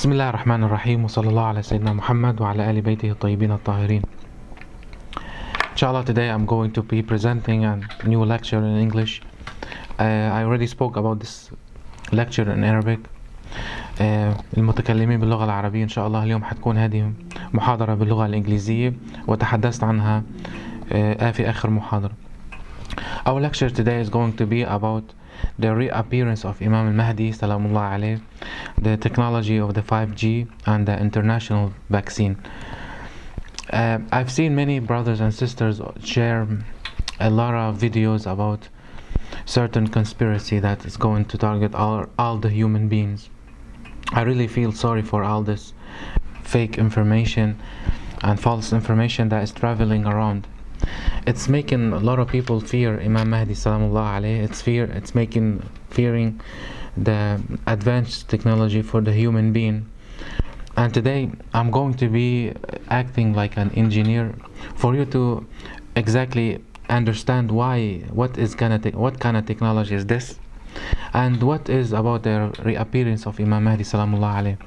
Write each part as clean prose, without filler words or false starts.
بسم الله الرحمن الرحيم وصلى الله على سيدنا محمد وعلى آل بيته الطيبين الطاهرين. Inshallah, today I'm going to be presenting a new lecture in English. I already spoke about this lecture in Arabic. المتكلمين باللغة العربية إن شاء الله اليوم حتكون هذه محاضرة باللغة الإنجليزية وتحدثت عنها في آخر محاضرة. Our lecture today is going to be about the reappearance of Imam Mahdi Salamullah alayh, the technology of the 5G and the international vaccine. I've seen many brothers and sisters share a lot of videos about certain conspiracy that is going to target all the human beings. I really feel sorry for all this fake information and false information that is traveling around. It's making a lot of people fear Imam Mahdi Salamullah alayh. It's making fearing the advanced technology for the human being. And today I'm going to be acting like an engineer for you to exactly understand what kind of technology is this, and what is about the reappearance of Imam Mahdi Salamullah alayh.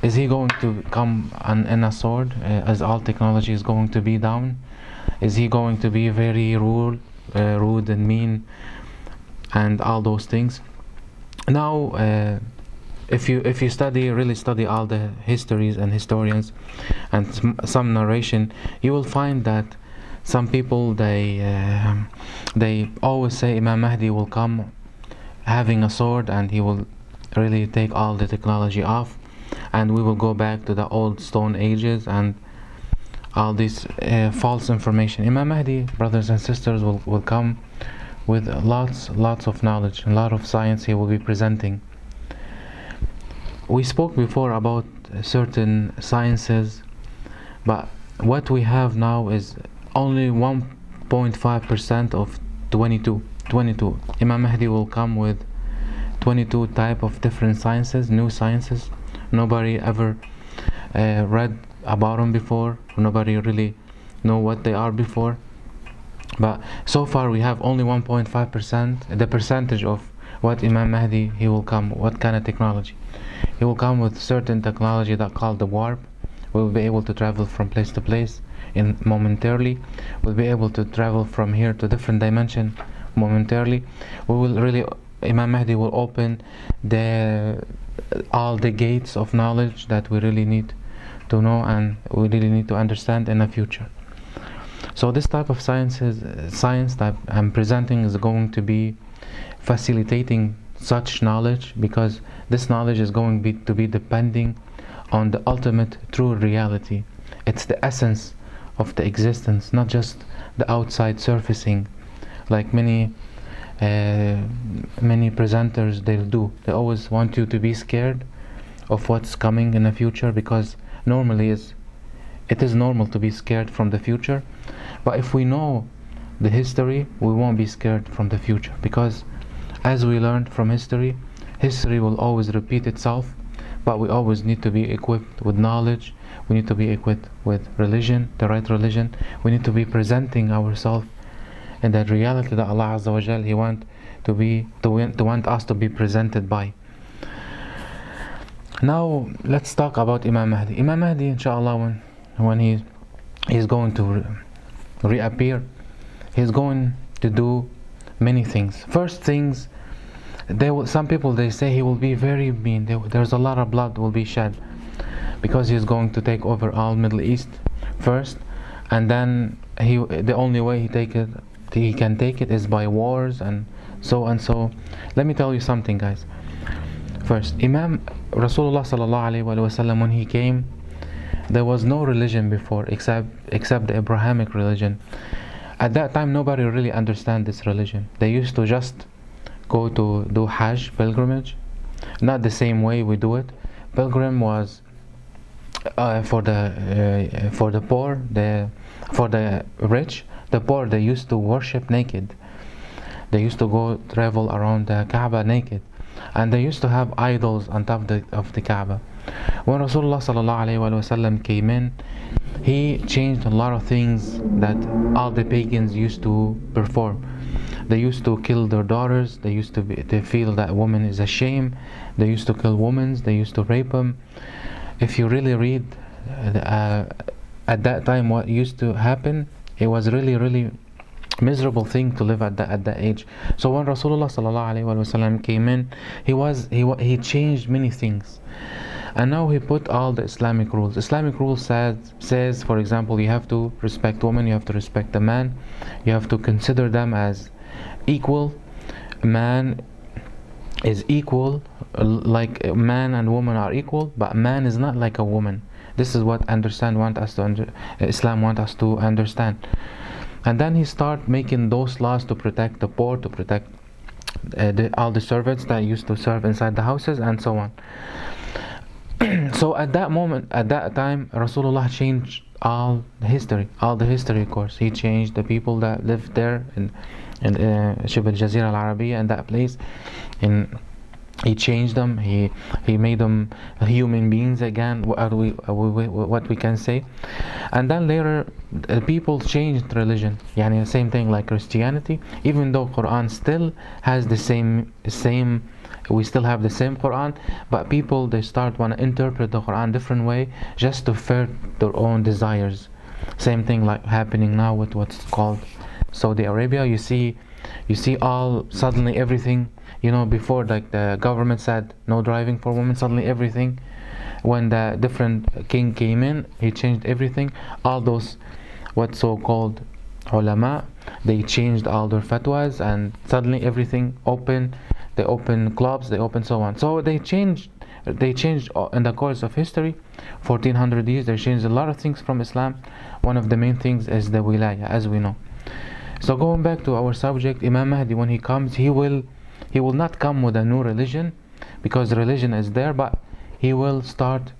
Is he going to come in a sword as all technology is going to be down? Is he going to be very rude and mean and all those things? Now, if you really study all the histories and historians and some narration, you will find that some people they always say Imam Mahdi will come having a sword and he will really take all the technology off, and we will go back to the old stone ages and all this false information. Imam Mahdi, brothers and sisters, will come with lots of knowledge, a lot of science he will be presenting. We spoke before about certain sciences, but what we have now is only 1.5% of 22. Imam Mahdi will come with 22 type of different sciences, new sciences. Nobody ever read about them before. Nobody really know what they are before. But so far we have only 1.5%, the percentage of what Imam Mahdi he will come, what kind of technology. He will come with certain technology that called the warp. We will be able to travel from place to place momentarily. We'll be able to travel from here to different dimension momentarily. Imam Mahdi will open all the gates of knowledge that we really need to know and we really need to understand in the future. So this type of science that I'm presenting is going to be facilitating such knowledge, because this knowledge is going to be depending on the ultimate true reality. It's the essence of the existence, not just the outside surfacing like many presenters they'll do. They always want you to be scared of what's coming in the future, because normally it is normal to be scared from the future. But if we know the history, we won't be scared from the future, because as we learned from history will always repeat itself. But we always need to be equipped with knowledge. We need to be equipped with religion, the right religion. We need to be presenting ourselves in that reality that Allah Azza wa Jal He want us to be presented by. Now let's talk about Imam Mahdi. Imam Mahdi, inshallah, when he is going to reappear, he's going to do many things. First things, some people they say he will be very mean. There's a lot of blood will be shed, because he's going to take over all Middle East first, and then the only way he can take it is by wars and so. Let me tell you something, guys. First, Imam Rasulullah sallallahu alaihi wasallam, when he came, there was no religion before except the Abrahamic religion. At that time, nobody really understand this religion. They used to just go to do Hajj, pilgrimage, not the same way we do it. Pilgrim was for the poor, for the rich. The poor, they used to worship naked. They used to go travel around the Kaaba naked, and they used to have idols on top of the Kaaba. When Rasulullah sallallahu alaihi wasallam came in, he changed a lot of things that all the pagans used to perform. They used to kill their daughters. They feel that woman is a shame. They used to kill women. They used to rape them. If you really read at that time what used to happen, it was really miserable thing to live at that age. So when Rasulullah sallallahu alaihi wasallam came in, he changed many things, and now he put all the Islamic rules. Islamic rules says, for example, you have to respect women, you have to respect the man, you have to consider them as equal. Man is equal, like man and woman are equal, but man is not like a woman. This is what Islam want us to understand. And then he start making those laws to protect the poor, to protect all the servants that used to serve inside the houses, and so on. So at that moment, at that time, Rasulullah changed all the history course. He changed the people that lived there in Shib al-Jazira al-Arabiya, and that place. He changed them. He made them human beings again. What we can say. And then later, people changed religion. Yani same thing like Christianity. Even though Quran still has the same. We still have the same Quran, but people, they want to interpret the Quran different way just to fit their own desires. Same thing like happening now with what's called Saudi Arabia. You see all suddenly everything. Before, like, the government said no driving for women. Suddenly everything, when the different king came in, he changed everything. All those what so-called ulama, they changed all their fatwas, and suddenly everything open. They open clubs, they open so on. So they changed in the course of history, 1400 years. They changed a lot of things from Islam. One of the main things is the wilaya, as we know. So going back to our subject, Imam Mahdi, when he comes, he will not come with a new religion, because religion is there, but he will start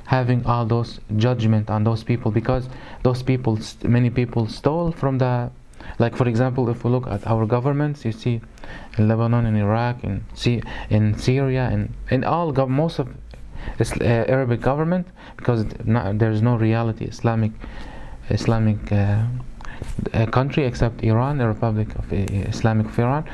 having all those judgment on those people, because those people, many people stole from the, like, for example, if we look at our governments, you see in Lebanon, in Iraq, in Syria, and in most of Arabic government, because there's no reality Islamic country except Iran, the Republic of Islamic of Iran.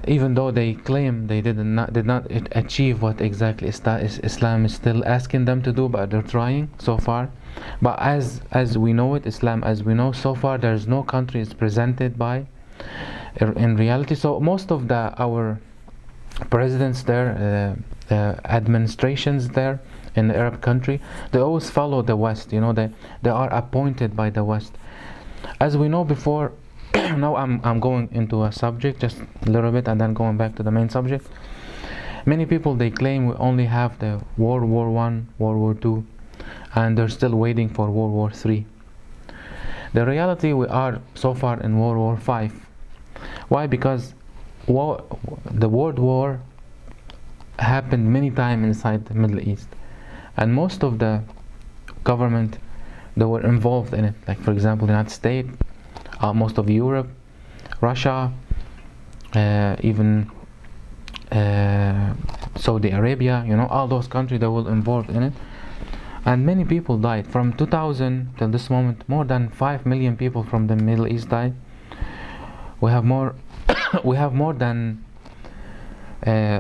Even though they claim they did not achieve what exactly Islam is still asking them to do, but they're trying so far. But as we know it, Islam as we know, so far there's no country is presented by in reality. So most of our presidents there, administrations there in the Arab country, they always follow the West. They are appointed by the West. As we know before. Now I'm going into a subject just a little bit, and then going back to the main subject. Many people, they claim we only have the World War I, World War II, and they're still waiting for World War III. The reality, we are so far in World War V. Why? Because the World War happened many times inside the Middle East, and most of the government, they were involved in it. Like, for example, the United States, most of Europe, Russia, even Saudi Arabia, all those countries, they were involved in it, and many people died. From 2000 till this moment, more than 5 million people from the Middle East died. We have more than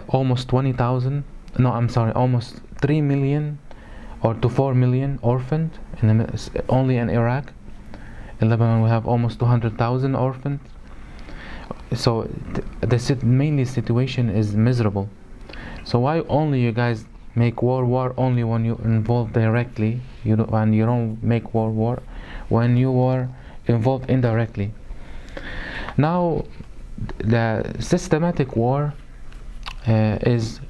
almost 20,000. No, I'm sorry, almost 3 million or to 4 million orphaned only in Iraq. In Lebanon, we have almost 200,000 orphans. So the mainly situation is miserable. So why only you guys make war only when you involved directly, and you don't make war when you were involved indirectly? Now, the systematic war is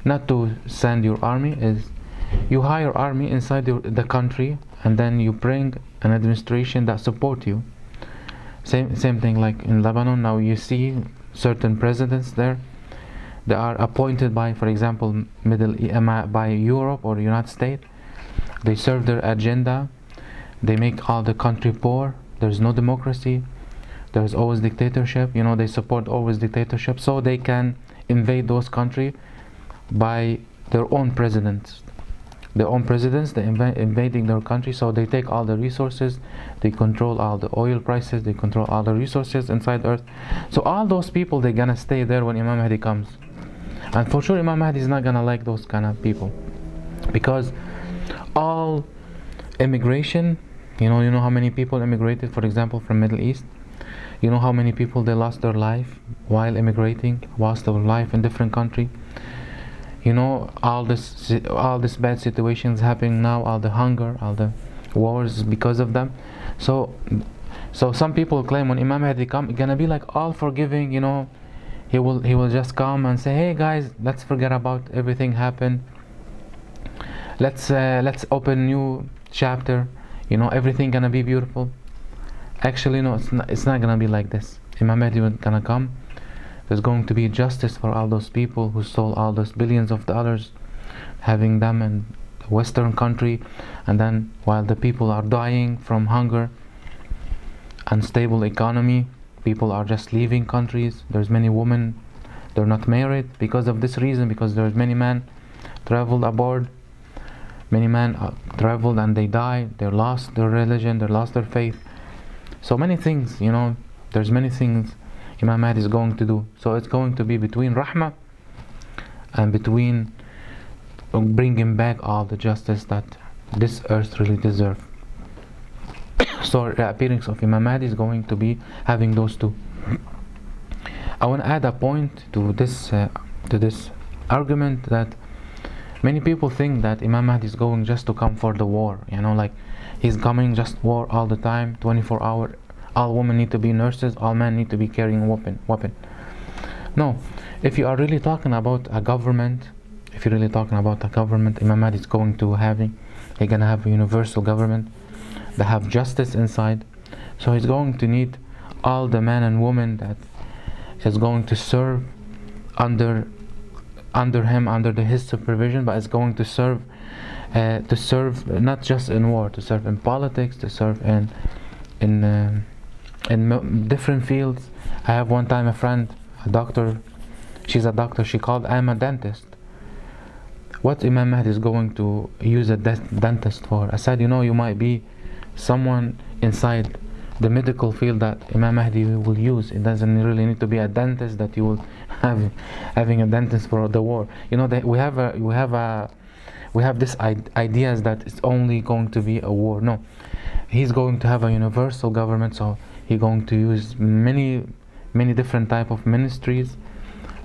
not to send your army, is you hire army inside the country, and then you bring an administration that support you. Same thing like in Lebanon. Now you see certain presidents there, they are appointed by, for example, by Europe or United States. They serve their agenda. They make all the country poor. There's no democracy. There's always dictatorship. They support always dictatorship, so they can invade those countries by their own presidents. their own presidents, they're invading their country, so they take all the resources, they control all the oil prices, they control all the resources inside earth. So all those people, they're gonna stay there when Imam Mahdi comes. And for sure Imam Mahdi is not gonna like those kind of people, because all immigration, you know how many people immigrated, for example, from Middle East. You know how many people they lost their life while immigrating, lost their life in different country. You know, all this bad situations happening now, all the hunger, all the wars because of them. So some people claim when Imam Mahdi come, it's gonna be like all forgiving. You know, he will just come and say, hey guys, let's forget about everything happened. Let's open new chapter. You know, everything gonna be beautiful. Actually, no, it's not gonna be like this. Imam Mahdi is gonna come. There's going to be justice for all those people who stole all those billions of dollars, having them in the Western country, and then while the people are dying from hunger, unstable economy, people are just leaving countries. There's many women, they're not married because of this reason, because there's many men traveled aboard. Many men traveled and they died. They lost their religion, they lost their faith. So many things, you know, there's many things Imam Mahdi is going to do. So it's going to be between Rahmah and between bringing back all the justice that this earth really deserves. So the appearance of Imam Mahdi is going to be having those two. I want to add a point to this argument, that many people think that Imam Mahdi is going just to come for the war. You know, like he's coming just war all the time, 24 hours. All women need to be nurses, all men need to be carrying weapon. No, if you are really talking about a government, Imam Mahdi is going to he's gonna have a universal government that have justice inside. So he's going to need all the men and women that is going to serve under him, under his supervision, but is going to serve not just in war, to serve in politics, to serve in different fields. I have one time a friend, a doctor, she's a doctor, she called, I'm a dentist. What Imam Mahdi is going to use a dentist for? I said, you know, you might be someone inside the medical field that Imam Mahdi will use. It doesn't really need to be a dentist that you will having a dentist for the war. You know, that we have this ideas that it's only going to be a war. No, he's going to have a universal government, so he's going to use many different type of ministries,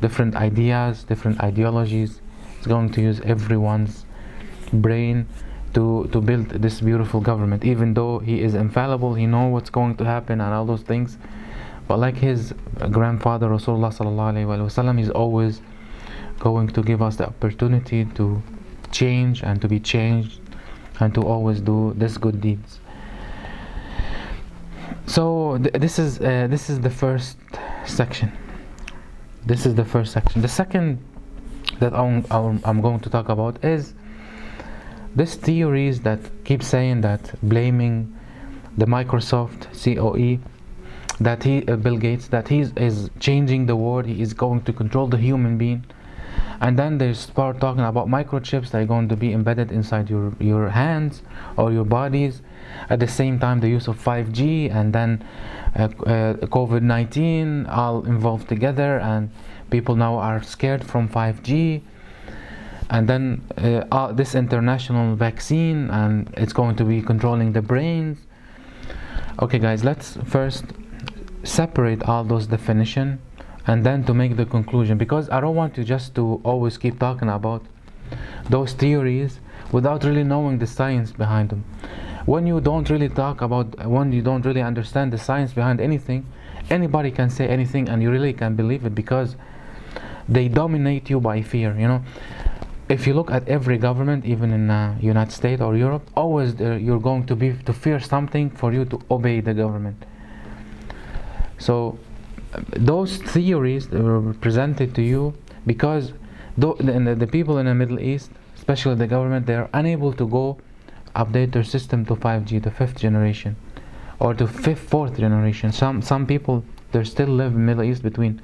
different ideas, different ideologies. He's going to use everyone's brain to build this beautiful government. Even though he is infallible, he knows what's going to happen and all those things, but like his grandfather Rasulullah sallallahu alaihi wasallam, he's always going to give us the opportunity to change and to be changed and to always do this good deeds. So this is the first section. The second that I'm going to talk about is this theories that keep saying that, blaming the Microsoft COE, that Bill Gates, that he is changing the world, he is going to control the human being. And then they start talking about microchips that are going to be embedded inside your hands or your bodies. At the same time, the use of 5G and then COVID-19 all involved together, and people now are scared from 5G. And then this international vaccine, and it's going to be controlling the brains. Okay guys, let's first separate all those definitions and then to make the conclusion, because I don't want you just to always keep talking about those theories without really knowing the science behind them. When you don't really understand the science behind anything, anybody can say anything and you really can believe it, because they dominate you by fear. You know, if you look at every government, even in United States or Europe, always you're going to fear something for you to obey the government. So those theories were presented to you because the people in the Middle East, especially the government, they are unable to go update their system to 5G, the 5th generation, or to 4th generation. Some people, they still live in the Middle East between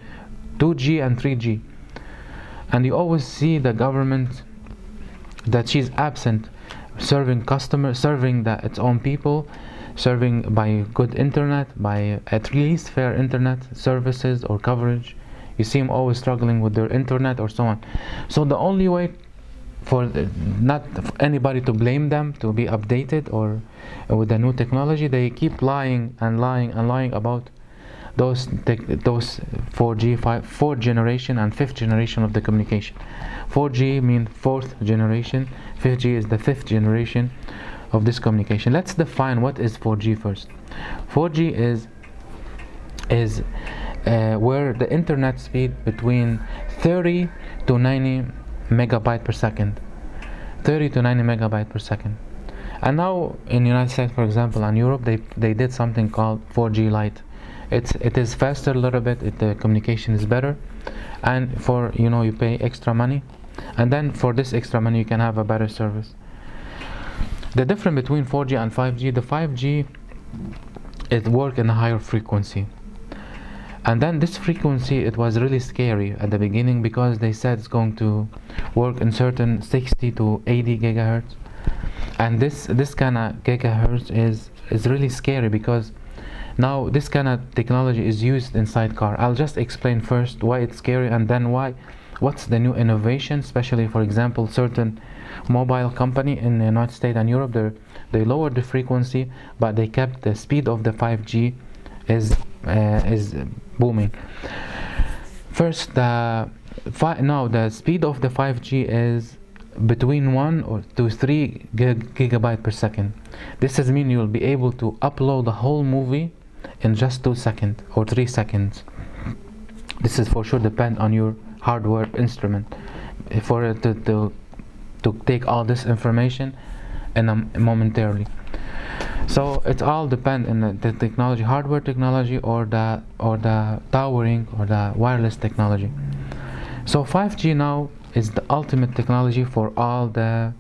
2G and 3G. And you always see the government that she's absent, serving customers, serving its own people, serving by good internet, by at least fair internet services or coverage. You see them always struggling with their internet or so on. So the only way for not anybody to blame them to be updated or with the new technology, they keep lying and lying and lying about those 4G, fourth generation and fifth generation of the communication. 4G means fourth generation, 5G is the fifth generation of this communication. Let's define what is 4G first. 4G is where the internet speed between 30 to 90 megabyte per second. 30 to 90 megabyte per second. And now in the United States, for example, and Europe, they did something called 4G Lite. It is faster a little bit, the communication is better, and for you pay extra money, and then for this extra money you can have a better service. The difference between 4G and 5G, the 5G it works in a higher frequency. And then this frequency, it was really scary at the beginning because they said it's going to work in certain 60 to 80 gigahertz. And this kind of gigahertz is really scary because now this kind of technology is used inside car. I'll just explain first why it's scary and then what's the new innovation, especially for example certain mobile company in the United States and Europe, they lowered the frequency but they kept the speed of the 5G is booming. First, now the speed of the 5G is between 1 or to 3 gigabyte per second. This is mean you'll be able to upload the whole movie in just 2 seconds or 3 seconds. This is for sure depend on your hardware instrument for it to take all this information momentarily. So it all depends on the technology, hardware technology, or the towering or the wireless technology. So 5G now is the ultimate technology for all the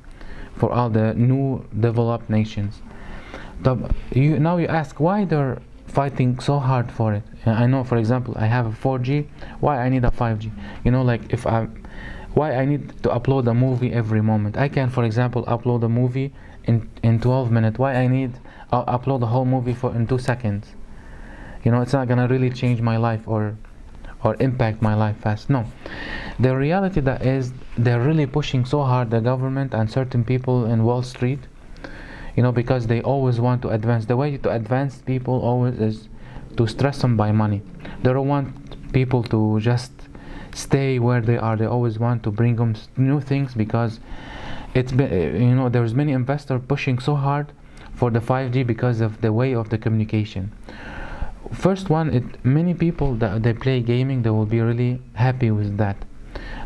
new developed nations. Now you ask why they're fighting so hard for it. I know, for example, I have a 4G. Why I need a 5G? Like why I need to upload a movie every moment? I can, for example, upload a movie in 12 minutes. Why I need upload the whole movie in 2 seconds? It's not gonna really change my life or impact my life fast. No, the reality that is they're really pushing so hard, the government and certain people in Wall Street, because they always want to advance. The way to advance people always is to stress them by money. They don't want people to just stay where they are. They always want to bring them new things because it's been, there's many investors pushing so hard for the 5G because of the way of the communication. First one, many people that they play gaming, they will be really happy with that,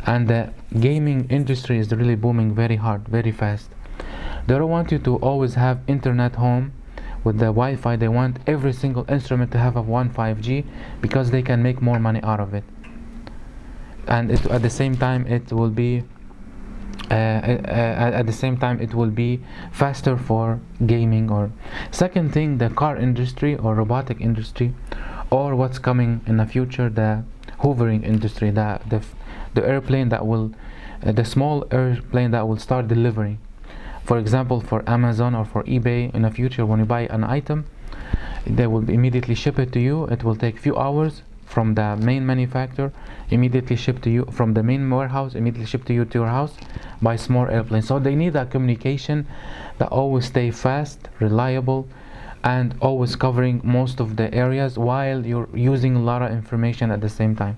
and the gaming industry is really booming very hard, very fast. They don't want you to always have internet home with the Wi-Fi. They want every single instrument to have a 5G because they can make more money out of it, and at the same time it will be faster for gaming. Or second thing, the car industry or robotic industry, or what's coming in the future, the hovering industry, the airplane that will the small airplane that will start delivering. For example, for Amazon or for eBay, in the future when you buy an item, they will immediately ship it to you. It will take few hours from the main manufacturer, immediately shipped to you from the main warehouse, immediately shipped to you to your house by small airplane. So they need a communication that always stay fast, reliable, and always covering most of the areas while you're using a lot of information at the same time.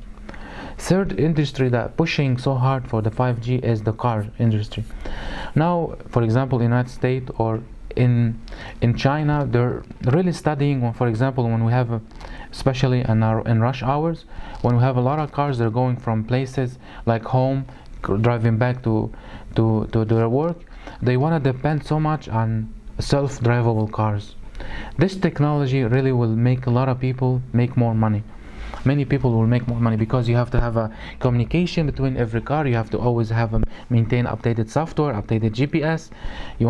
Third industry that pushing so hard for the 5G is the car industry. Now, for example, in the United States or in China, they're really studying. For example, when we have especially in rush hours, when we have a lot of cars, they're going from places like home, driving back to their work. They want to depend so much on self-drivable cars. This technology really will make a lot of people make more money. Many people will make more money because you have to have a communication between every car. You have to always have maintain updated software, updated GPS. You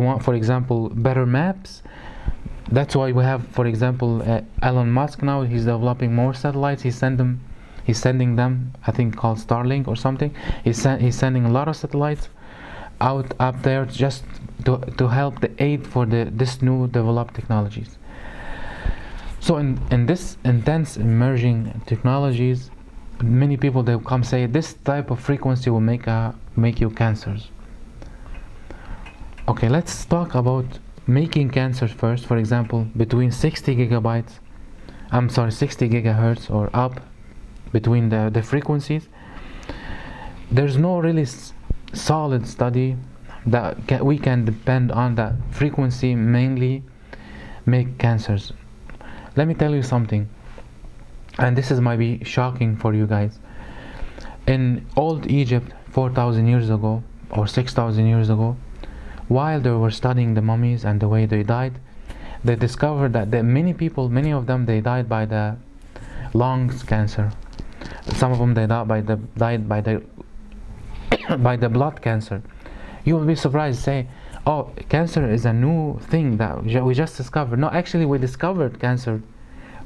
want, for example, better maps. That's why we have, for example, Elon Musk now. He's developing more satellites. He He's sending them, I think called Starlink or something. He's sending a lot of satellites out up there just to help the aid for this new developed technologies. So in this intense emerging technologies, many people, they will come say this type of frequency will make you cancers. Okay, let's talk about making cancers first. For example, between 60 gigahertz or up, between the frequencies, there's no really solid study that we can depend on that frequency mainly make cancers. Let me tell you something, and this might be shocking for you guys. In old Egypt 4,000 years ago or 6,000 years ago, while they were studying the mummies and the way they died, they discovered that many of them, they died by the lungs cancer. Some of them they died by the by the blood cancer. You will be surprised, say, oh, cancer is a new thing that we just discovered. No, actually we discovered cancer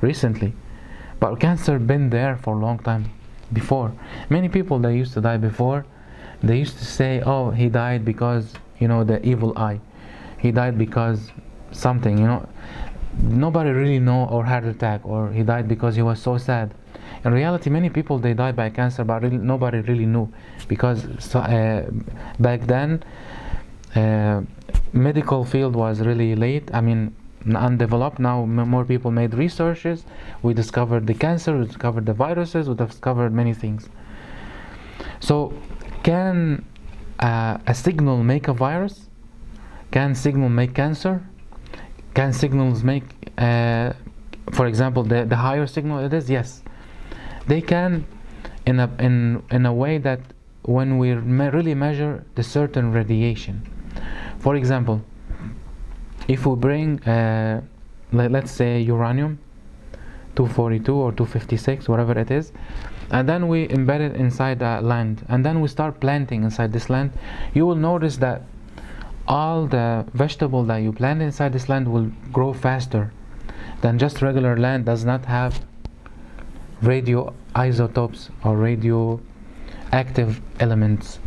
recently, but cancer been there for a long time before. Many people, they used to die before, they used to say, oh, he died because, the evil eye. He died because something, nobody really know, or heart attack, or he died because he was so sad. In reality, many people, they died by cancer, but nobody really knew, because back then medical field was really late, undeveloped. Now more people made researches, we discovered the cancer, we discovered the viruses, we discovered many things. So can a signal make a virus? Can signal make cancer? Can signals make for example the higher signal it is? Yes, they can, in a way that when we really measure the certain radiation. For example, if we bring let's say uranium 242 or 256, whatever it is, and then we embed it inside land, and then we start planting inside this land, you will notice that all the vegetable that you plant inside this land will grow faster than just regular land. Does not have radioisotopes or radioactive elements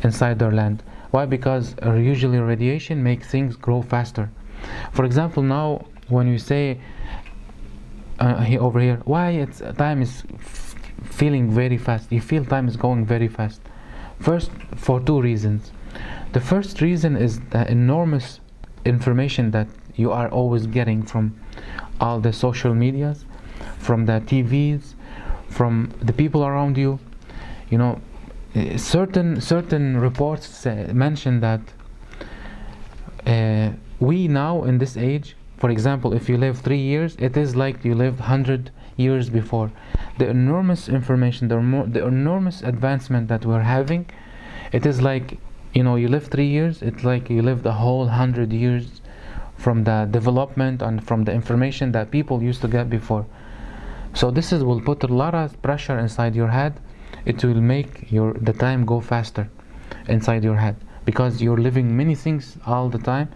inside their land. Why? Because usually radiation makes things grow faster. For example, now when you say over here, why time is feeling very fast, you feel time is going very fast. First, for two reasons. The first reason is the enormous information that you are always getting from all the social medias, from the TVs, from the people around you. Certain reports mention that we now in this age, for example, if you live 3 years, it is like you lived 100 years before. The enormous information, the enormous advancement that we're having, it is like, you live 3 years, it's like you lived a whole 100 years from the development and from the information that people used to get before. So this will put a lot of pressure inside your head. It will make the time go faster inside your head, because you're living many things all the time,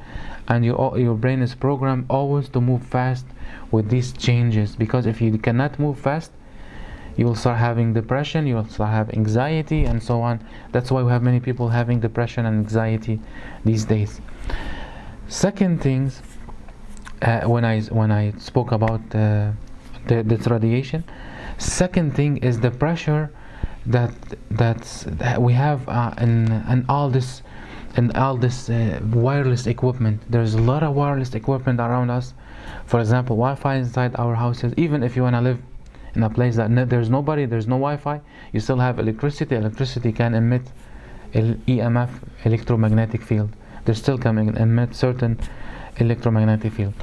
and your brain is programmed always to move fast with these changes. Because if you cannot move fast, you will start having depression, you will start having anxiety, and so on. That's why we have many people having depression and anxiety these days. Second things, when I spoke about this radiation, second thing is the pressure that we have in all this wireless equipment. There's a lot of wireless equipment around us. For example, Wi-Fi inside our houses. Even if you want to live in a place that there's nobody, there's no Wi-Fi, you still have electricity. Electricity can emit EMF, electromagnetic field. They still can emit certain electromagnetic field.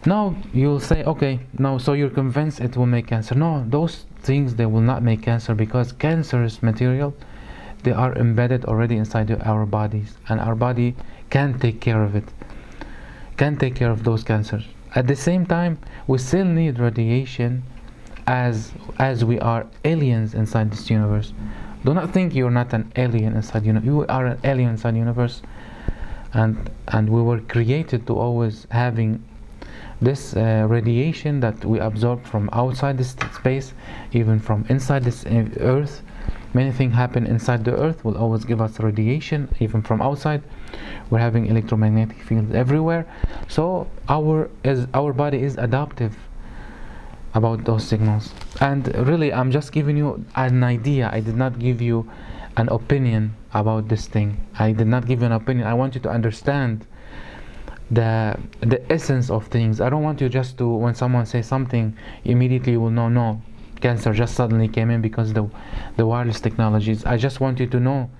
Now you'll say, okay, no, so you're convinced it will make cancer. No, those things, they will not make cancer, because cancerous material, they are embedded already inside our bodies, and our body can take care of it, can take care of those cancers. At the same time, we still need radiation, as we are aliens inside this universe. Do not think you're not an alien inside you are an alien inside the universe, and we were created to always having this radiation that we absorb from outside this space, even from inside this earth. Many things happen inside the earth will always give us radiation, even from outside. We're having electromagnetic fields everywhere. So our body is adaptive about those signals. And really, I'm just giving you an idea. I did not give you an opinion about this thing. I did not give you an opinion. I want you to understand the essence of things. I don't want you just to, when someone says something, immediately you will know, no, cancer just suddenly came in because the wireless technologies. I just want you to know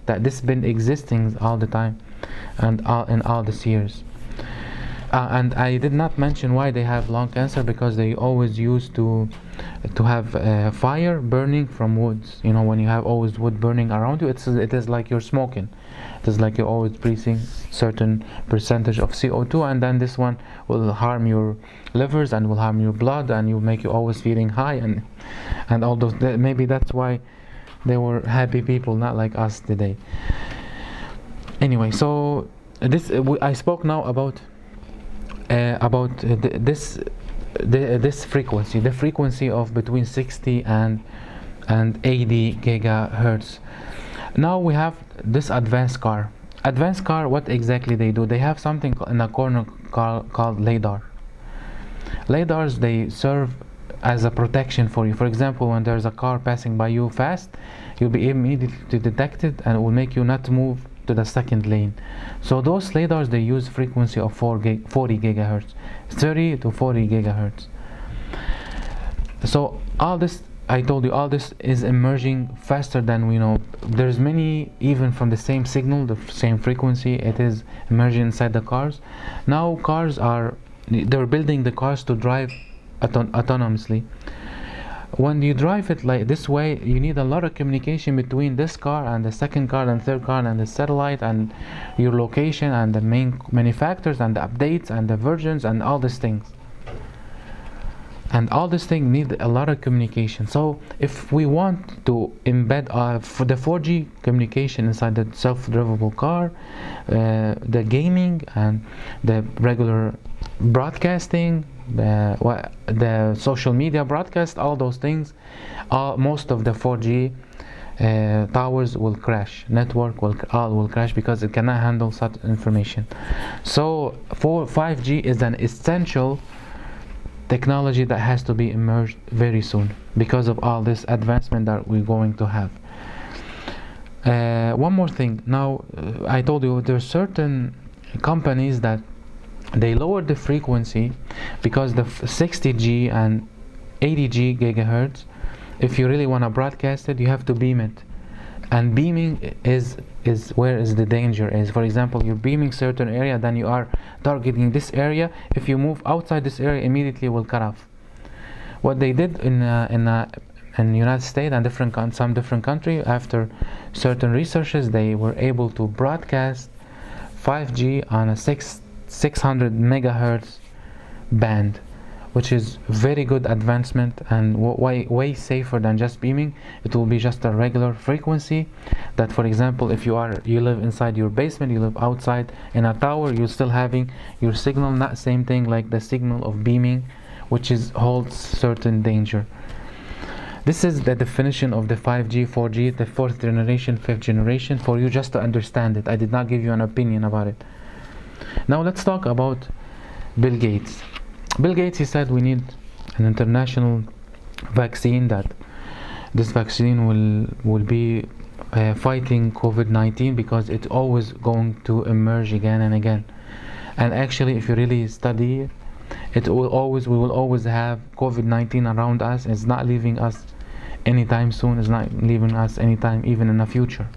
that this has been existing all the time and in all these years. And I did not mention why they have lung cancer, because they always used to have fire burning from woods. You know, when you have always wood burning around you, it is like you're smoking. It is like you're always breathing certain percentage of CO2, and then this one will harm your livers and will harm your blood, and will make you always feeling high, and all those. Maybe that's why they were happy people, not like us today. Anyway, so I spoke now about this frequency, the frequency of between 60 and 80 gigahertz. Now we have this advanced car. Advanced car, what exactly they do? They have something in a corner called LiDAR. LiDARs, they serve as a protection for you. For example, when there's a car passing by you fast, you'll be immediately detected and it will make you not move to the second lane. So those LiDARs, they use frequency of 40 gigahertz, 30 to 40 gigahertz. So all this, I told you, all this is emerging faster than we know. There's many, even from the same signal, the same frequency, it is emerging inside the cars. Now they're building the cars to drive autonomously. When you drive it like this way, you need a lot of communication between this car and the second car and third car and the satellite and your location and the main manufacturers and the updates and the versions and all these things. And all these things need a lot of communication. So if we want to embed for the 4G communication inside the self-drivable car, the gaming and the regular broadcasting, the social media broadcast, all those things, most of the 4G towers will crash. Network will crash because it cannot handle such information. So 5G is an essential technology that has to be emerged very soon because of all this advancement that we're going to have. One more thing. Now, I told you there are certain companies that they lower the frequency because the 60G and 80G gigahertz, if you really want to broadcast it, you have to beam it. And beaming is where is the danger is. For example, you're beaming certain area, then you are targeting this area. If you move outside this area, immediately will cut off. What they did in United States and some different country, after certain researches, they were able to broadcast 5G on a 600 megahertz band, which is very good advancement and way safer than just beaming. It will be just a regular frequency that, for example, if you live inside your basement, you live outside in a tower, you're still having your signal, not same thing like the signal of beaming, which holds certain danger. This is the definition of the 5G, 4G, the 4th generation, 5th generation, for you just to understand it. I did not give you an opinion about it. Now let's talk about Bill Gates. Bill Gates, he said we need an international vaccine, that this vaccine will be fighting COVID-19 because it's always going to emerge again and again. And actually, if you really study it, we will always have COVID-19 around us. It's not leaving us anytime soon. It's not leaving us anytime even in the future.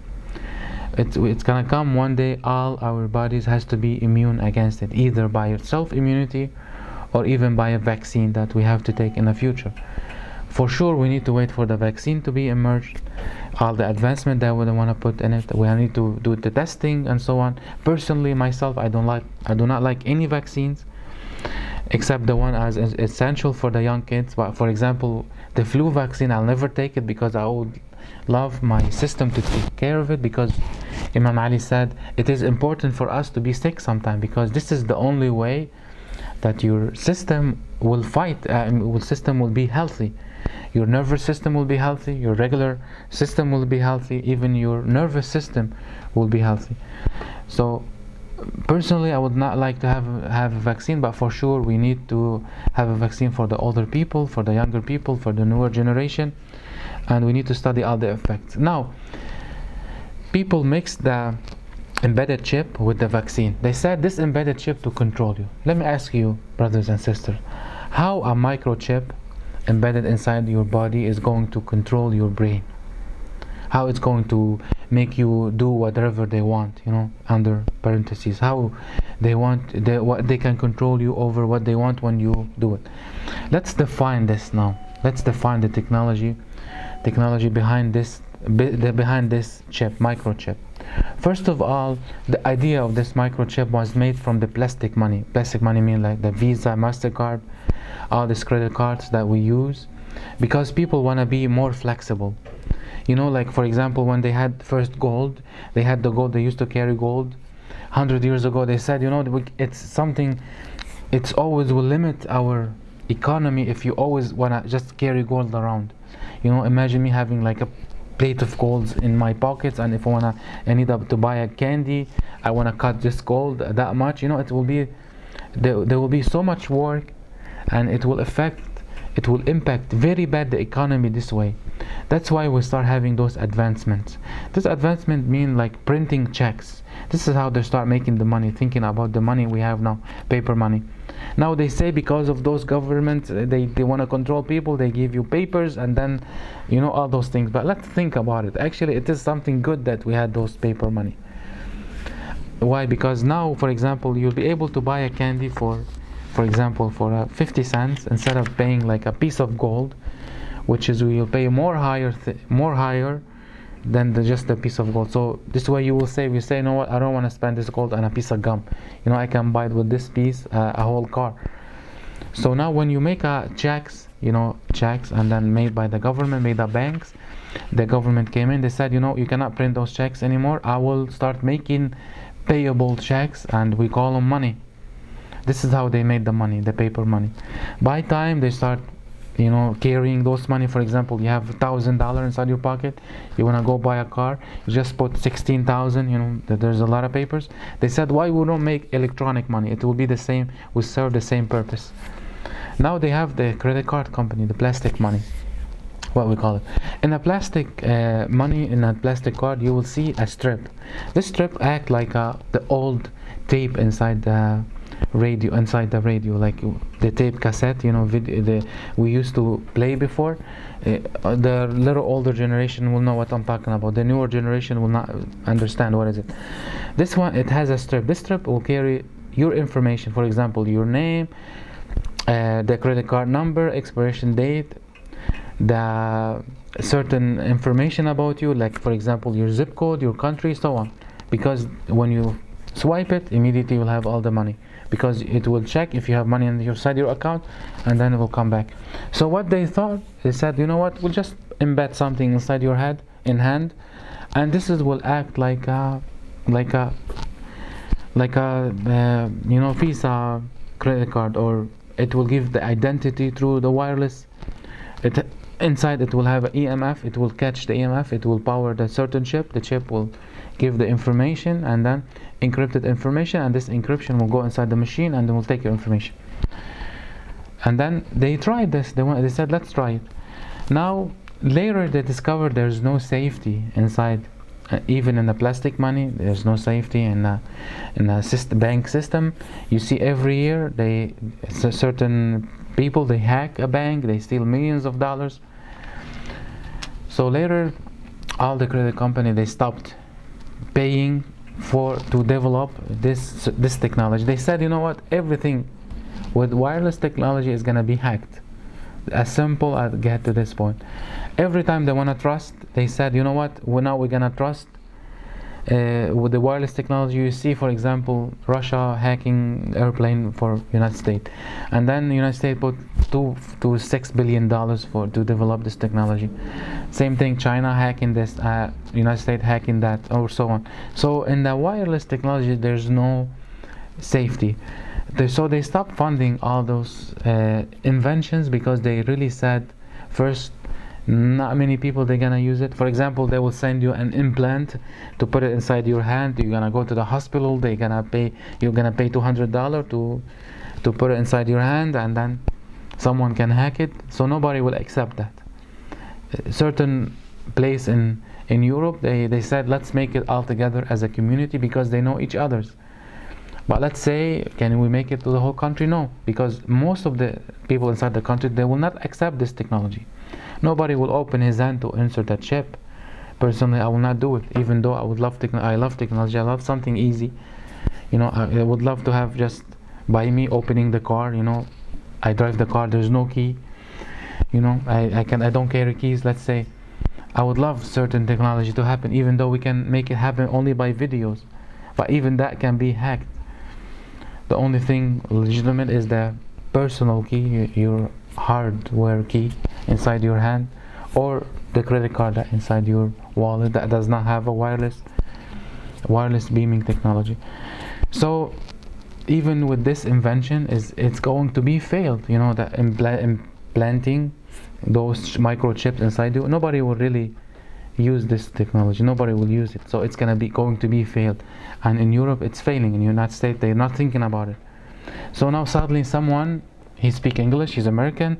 It's gonna come one day. All our bodies has to be immune against it, either by self-immunity or even by a vaccine that we have to take in the future. For sure, we need to wait for the vaccine to be emerged, all the advancement that we want to put in it. We need to do the testing and so on. Personally, myself, I do not like any vaccines except the one as essential for the young kids. But for example, the flu vaccine, I'll never take it because I would love my system to take care of it, because Imam Ali said it is important for us to be sick sometime, because this is the only way that your system will fight, system will be healthy. Your nervous system will be healthy, your regular system will be healthy, even your nervous system will be healthy. So personally, I would not like to have a vaccine, but for sure we need to have a vaccine for the older people, for the younger people, for the newer generation, and we need to study all the effects. Now, people mix the embedded chip with the vaccine. They said this embedded chip to control you. Let me ask you, brothers and sisters, how a microchip embedded inside your body is going to control your brain? How it's going to make you do whatever they want, under parentheses, how they can control you over what they want when you do it. Let's define this now. Let's define the technology behind this chip, microchip. First of all, the idea of this microchip was made from the plastic money. Plastic money mean like the Visa, MasterCard, all these credit cards that we use, because people want to be more flexible. Like for example, when they had first gold, they used to carry gold 100 years ago. They said, it's always will limit our economy if you always want to just carry gold around. Imagine me having like a plate of golds in my pockets, and if I need to buy a candy, I want to cut this gold that much. It will be there will be so much work, and it will impact very bad the economy this way. That's why we start having those advancements. This advancement mean like printing checks. This is how they start making the money, thinking about the money we have now, paper money. Now they say because of those governments, they want to control people, they give you papers, and then all those things. But let's think about it. Actually, it is something good that we had those paper money. Why? Because now, for example, you'll be able to buy a candy for example, for 50 cents instead of paying like a piece of gold, which is you'll pay more higher than just a piece of gold. So this way you say, you know what, I don't want to spend this gold on a piece of gum. I can buy it with this piece a whole car. So now when you make checks, and then made by the government, made by banks, the government came in, they said, you cannot print those checks anymore. I will start making payable checks, and we call them money. This is how they made the money, the paper money. By time they start carrying those money. For example, you have $1,000 inside your pocket, you want to go buy a car, you just put 16,000. There's a lot of papers. They said, why we don't make electronic money? It will be the same, will serve the same purpose. Now they have the credit card company, the plastic money, what we call it. In a plastic money, in a plastic card, you will see a strip. This strip act like the old tape inside the radio, like the tape cassette, we used to play before. The little older generation will know what I'm talking about. The newer generation will not understand what is it. This one, it has a strip. This strip will carry your information. For example, your name, the credit card number, expiration date, the certain information about you, like for example your zip code, your country, so on. Because when you swipe it, immediately you'll have all the money, because it will check if you have money inside your account, and then it will come back. So what they thought, they said, what, we'll just embed something inside your hand, and this will act like a Visa credit card, or it will give the identity through the wireless. Inside it will have an EMF, it will catch the EMF, it will power the certain chip, the chip will give the information, and then encrypted information, and this encryption will go inside the machine, and then will take your information. And then they tried this, they said, let's try it. Now later they discovered there's no safety inside, even in the plastic money, there's no safety in a bank system. You see every year certain people, they hack a bank, they steal millions of dollars. So later all the credit company, they stopped paying to develop this technology. They said, what, everything with wireless technology is gonna be hacked. As simple as get to this point. Every time they want to trust, they said, what, now we're gonna trust with the wireless technology. You see, for example, Russia hacking airplane for United States, and then the United States put $6 billion to develop this technology. Same thing, China hacking this, United States hacking that, or so on. So in the wireless technology, there's no safety. So they stopped funding all those inventions because they really said, first, not many people they're gonna use it. For example, they will send you an implant to put it inside your hand. You're gonna go to the hospital. You're gonna pay $200 to put it inside your hand, and then someone can hack it. So nobody will accept that. A certain place in Europe, they said, let's make it all together as a community because they know each other's. But let's say, can we make it to the whole country? No, because most of the people inside the country, they will not accept this technology. Nobody will open his hand to insert a chip. Personally, I will not do it, even though I love technology. I love something easy. I would love to have just by me opening the car. I drive the car. There's no key. I don't carry keys. Let's say, I would love certain technology to happen, even though we can make it happen only by videos. But even that can be hacked. The only thing legitimate is the personal key, your hardware key inside your hand, or the credit card that inside your wallet that does not have a wireless beaming technology. So even with this invention, it's going to be failed. That implanting those microchips inside you, nobody will really use this technology. Nobody will use it. So it's going to be failed. And in Europe, it's failing. In the United States, they're not thinking about it. So now suddenly someone, he speaks English, he's American,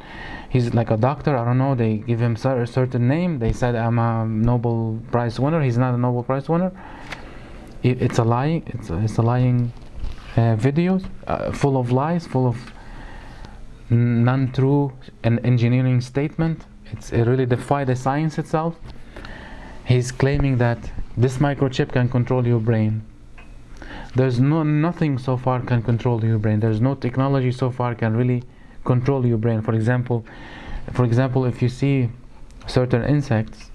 he's like a doctor, I don't know, they give him a certain name, they said, I'm a Nobel Prize winner. He's not a Nobel Prize winner. It's a lying videos, full of lies, full of non-true and engineering statement. It really defies the science itself. He's claiming that this microchip can control your brain. There's nothing so far can control your brain. There's no technology so far can really control your brain. For example, if you see certain insects,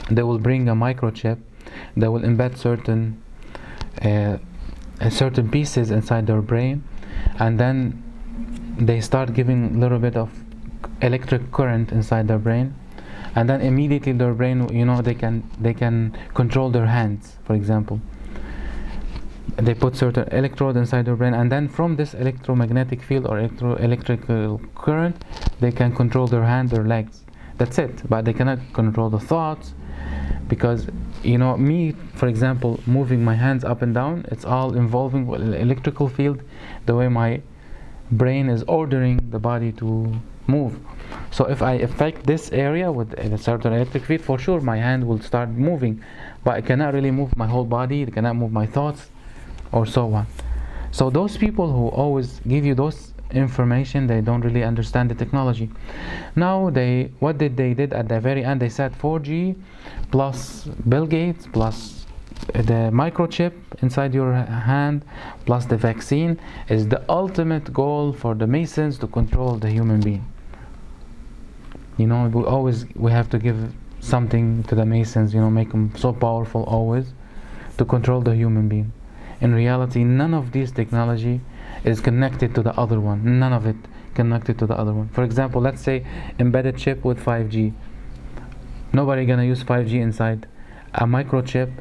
they will bring a microchip. They will embed certain pieces inside their brain, and then they start giving a little bit of electric current inside their brain, and then immediately their brain, they can control their hands. For example, they put certain electrode inside their brain, and then from this electromagnetic field or electrical current, they can control their hand, their legs. That's it. But they cannot control the thoughts, because me, for example, moving my hands up and down, it's all involving electrical field, the way my brain is ordering the body to move. So if I affect this area with a certain electric field, for sure my hand will start moving, but I cannot really move my whole body, I cannot move my thoughts, or so on. So those people who always give you those information, they don't really understand the technology. Now what they did at the very end, they said 4G plus Bill Gates plus the microchip inside your hand plus the vaccine is the ultimate goal for the Masons to control the human being. We have to give something to the Masons, make them so powerful always to control the human being. In reality, none of this technology is connected to the other one. None of it connected to the other one. For example, let's say embedded chip with 5G. Nobody gonna use 5G inside a microchip,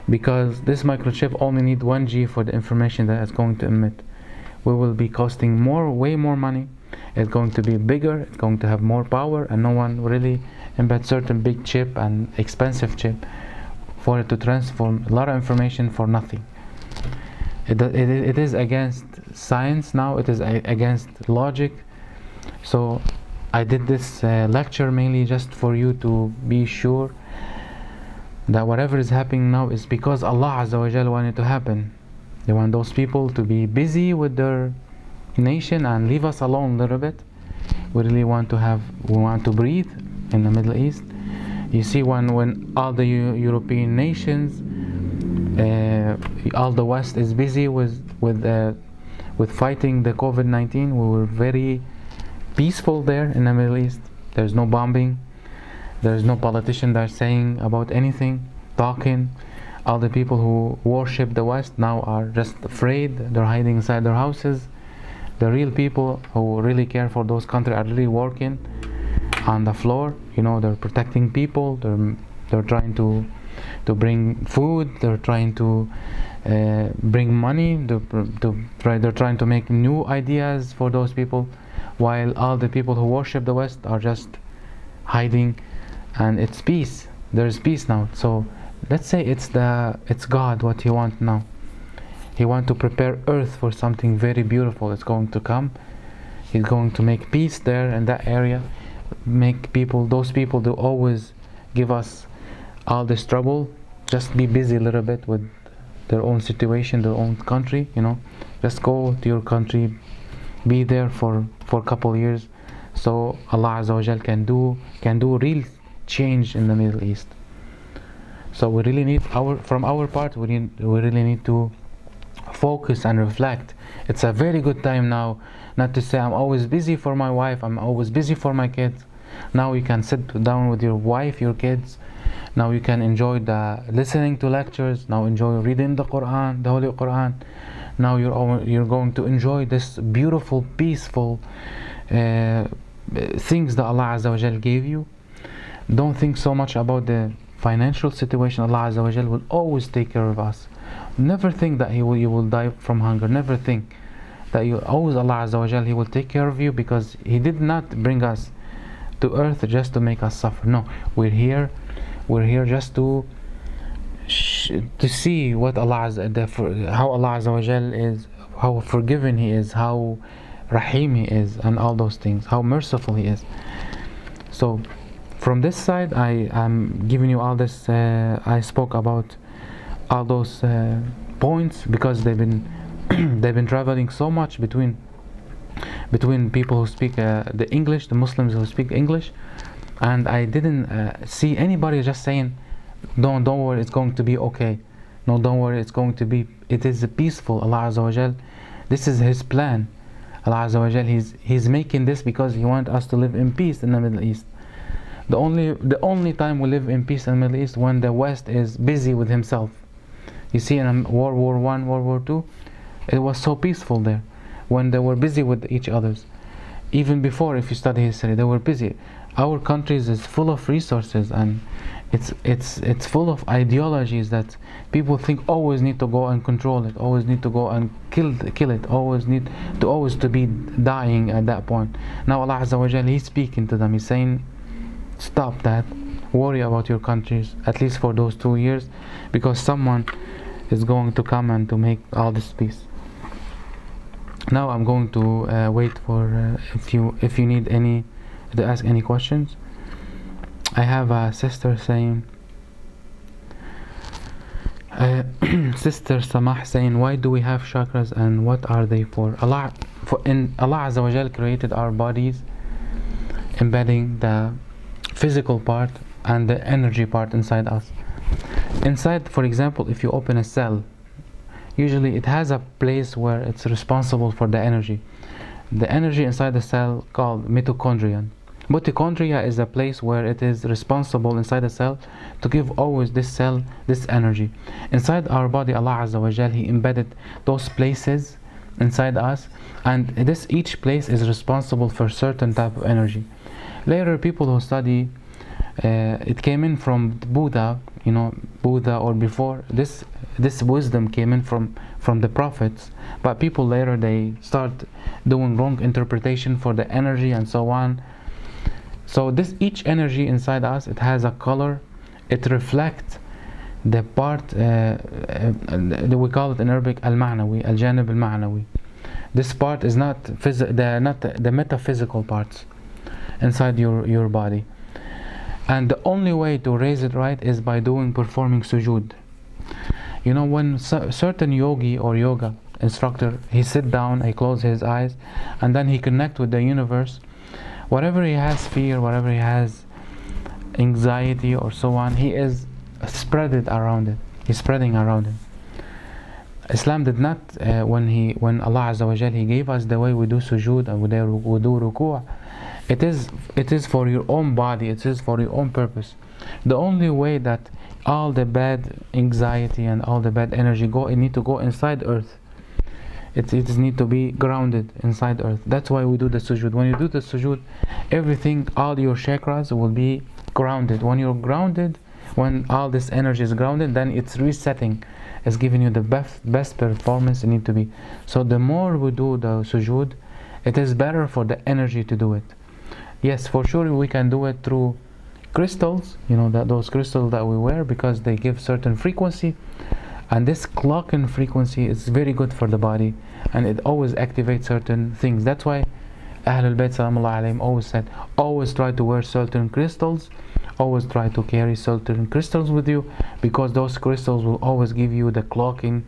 because this microchip only need 1G for the information that it's going to emit. We will be costing way more money. It's going to be bigger, it's going to have more power, and no one really embed certain big chip and expensive chip for it to transform a lot of information for nothing. It is against science now, it is against logic. So I did this lecture mainly just for you to be sure that whatever is happening now is because Allah Azza wa Jal wanted to happen. They want those people to be busy with their nation and leave us alone a little bit. We really want to breathe in the Middle East. You see, when all the European nations, all the West is busy with fighting the COVID-19, we were very peaceful there in the Middle East. There's no bombing. There's no politician that's saying about anything, talking. All the people who worship the West now are just afraid. They're hiding inside their houses. The real people who really care for those countries are really working on the floor. They're protecting people. They're trying to bring food. They're trying to bring money. They're trying to make new ideas for those people, while all the people who worship the West are just hiding, and it's peace. There's peace now. So let's say it's God what He wants now. He wants to prepare earth for something very beautiful. It's going to come. He's going to make peace there in that area, make those people to always give us all this trouble, just be busy a little bit with their own situation, their own country, just go to your country, be there for a couple years, so Allah Azza wa Jal can do real change in the Middle East. So we really need from our part, we really need to focus and reflect. It's a very good time now, not to say I'm always busy for my wife, I'm always busy for my kids. Now you can sit down with your wife, your kids. Now you can enjoy listening to lectures. Now enjoy reading the Quran, the Holy Quran. Now you're going to enjoy this beautiful, peaceful things that Allah Azza wa Jal gave you. Don't think so much about the financial situation. Allah Azza wa Jal will always take care of us. Never think that you will die from hunger. Never think that Allah Azza wa Jal, He will take care of you, because He did not bring us to earth just to make us suffer. No, we're here just to see what how Allah Azza wa Jal is, how forgiving He is, how Rahim He is, and all those things, how merciful He is. So from this side, I am giving you all this. I spoke about all those points because they've been traveling so much between people who speak the English, the Muslims who speak English, and I didn't see anybody just saying, don't worry, it's going to be okay. No, don't worry, it is peaceful. Allah Azza wa Jal, this is His plan. Allah Azza wa Jal, He's making this because He wants us to live in peace in the Middle East. The only time we live in peace in the Middle East when the West is busy with himself. You see, in World War I, World War II, it was so peaceful there when they were busy with each others. Even before, if you study history, they were busy. Our countries is full of resources, and it's full of ideologies that people think always need to go and control it, always need to go and kill it, always need to be dying at that point. Now Allah Azza wa Jal, He's speaking to them. He's saying, stop that, worry about your countries, at least for those 2 years, because someone is going to come and to make all this peace. Now I'm going to wait for if you need to ask any questions. I have a sister saying, Sister Samah saying, why do we have chakras and what are they for? Allah Azza wa Jal created our bodies, embedding the physical part and the energy part inside us. Inside, for example, if you open a cell, usually it has a place where it's responsible for the energy. The energy inside the cell called mitochondria. Mitochondria is a place where it is responsible inside the cell to give always this cell this energy. Inside our body, Allah Azza wa Jal, He embedded those places inside us, and each place is responsible for certain type of energy. Later, people who study, it came in from Buddha, Buddha or before. This wisdom came in from the prophets, but people later, they start doing wrong interpretation for the energy and so on. So each energy inside us, it has a color. It reflects the part, we call it in Arabic al-ma'nawi, al-janib al-ma'nawi. This part is not the metaphysical parts inside your body. And the only way to raise it right is by performing sujood. When certain yogi or yoga instructor, he sit down, he close his eyes, and then he connect with the universe. Whatever he has fear, whatever he has anxiety or so on, he is spreading around it. He's spreading around it. Islam did not, when Allah Azza wa Jal, He gave us the way we do sujood and we do ruku'. It is for your own body. It is for your own purpose. The only way that all the bad anxiety and all the bad energy it need to go inside earth. It need to be grounded inside earth. That's why we do the sujood. When you do the sujood, everything, all your chakras will be grounded. When you're grounded, when all this energy is grounded, then it's resetting is giving you the best performance it need to be. So the more we do the sujood, it is better for the energy to do it. Yes, for sure we can do it through crystals, those crystals that we wear, because they give certain frequency, and this clocking frequency is very good for the body, and it always activates certain things. That's why Ahlul Bayt Salamullah alayhim always said, always try to wear certain crystals, always try to carry certain crystals with you, because those crystals will always give you the clocking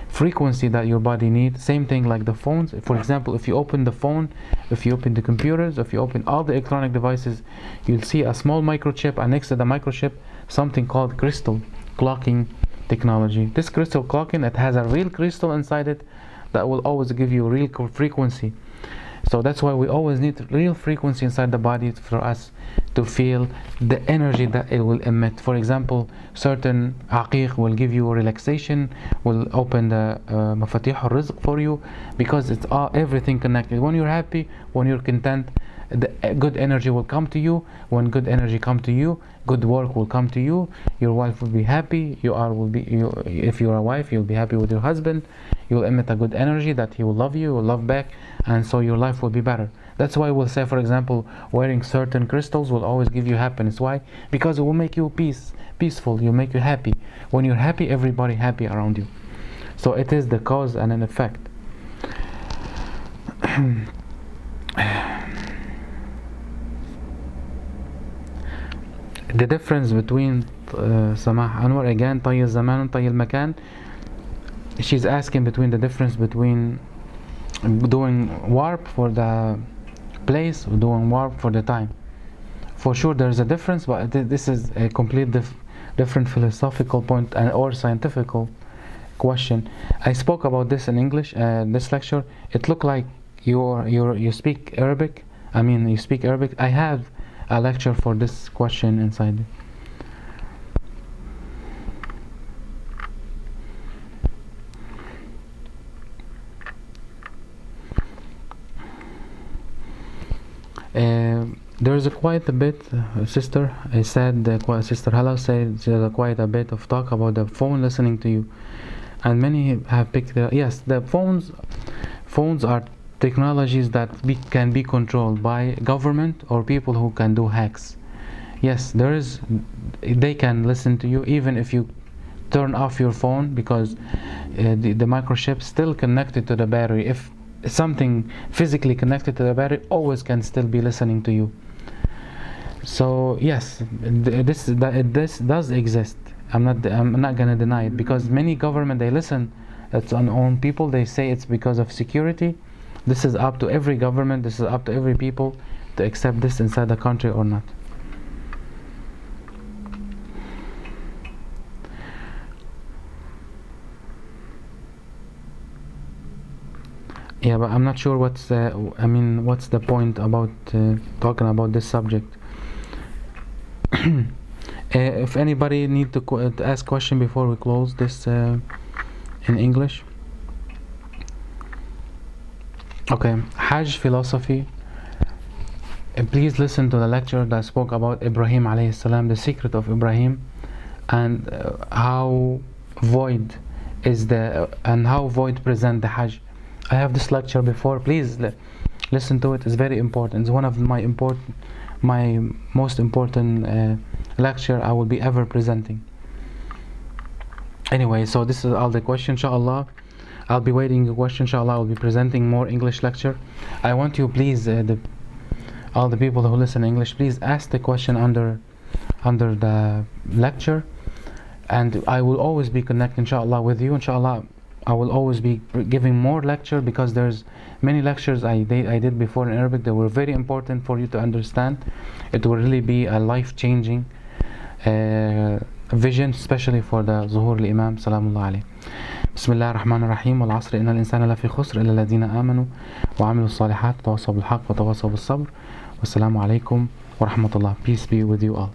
frequency that your body needs. Same thing like the phones. For example, if you open the phone, if you open the computers, if you open all the electronic devices, you'll see a small microchip, and next to the microchip something called crystal clocking technology. This crystal clocking, it has a real crystal inside it that will always give you real frequency. So that's why we always need real frequency inside the body for us to feel the energy that it will emit. For example, certain aqiq will give you relaxation, will open the mafatih al-rizq for you, because it's everything connected. When you're happy, when you're content, the good energy will come to you. When good energy come to you, good work will come to you. Your wife will be happy. If you're a wife, you'll be happy with your husband. You'll emit a good energy that he will love you, will love back, and so your life will be better. That's why we'll say, for example, wearing certain crystals will always give you happiness. Why? Because it will make you peaceful. You'll make you happy. When you're happy, everybody happy around you. So it is the cause and an effect. The difference between Samah Anwar, again, طي الزمان طي المكان, she's asking between the difference between doing warp for the place or doing warp for the time. For sure there's a difference, but this is a complete different philosophical point or scientific question. I spoke about this in English, this lecture. It looked like you speak Arabic. You speak Arabic. I have a lecture for this question inside. There's quite a bit, sister. I said, Sister Hala said there's quite a bit of talk about the phone listening to you, and many have picked. Yes, the phones are technologies that can be controlled by government or people who can do hacks. Yes, they can listen to you even if you turn off your phone, because the microchip still connected to the battery. If something physically connected to the battery, always can still be listening to you. So yes, this does exist. I'm not gonna deny it, because many government, they listen. It's on own people. They say it's because of security. This is up to every government. This is up to every people to accept this inside the country or not. Yeah, but I'm not sure what's the point about talking about this subject. If anybody need to ask question before we close this in English. Okay, Hajj philosophy. Please listen to the lecture that spoke about Ibrahim alayhi salam, the secret of Ibrahim, and how void present the Hajj. I have this lecture before. Please listen to it. It's very important. It's one of my most important lecture I will be ever presenting. Anyway, so this is all the questions. Inshallah, I'll be waiting the question. Inshallah, I'll be presenting more English lecture. I want you, please, all the people who listen English, please ask the question under the lecture, and I will always be connecting, inshallah, with you. Inshallah, I will always be giving more lecture, because there's many lectures I did before in Arabic that were very important for you to understand. It will really be a life-changing vision, especially for the Zuhur al-Imam Salamullah alayhi. بسم الله الرحمن الرحيم والعصر إن الإنسان لفي خسر إلا الذين آمنوا وعملوا الصالحات وتواصوا بالحق وتواصوا بالصبر والسلام عليكم ورحمة الله. Peace be with you all.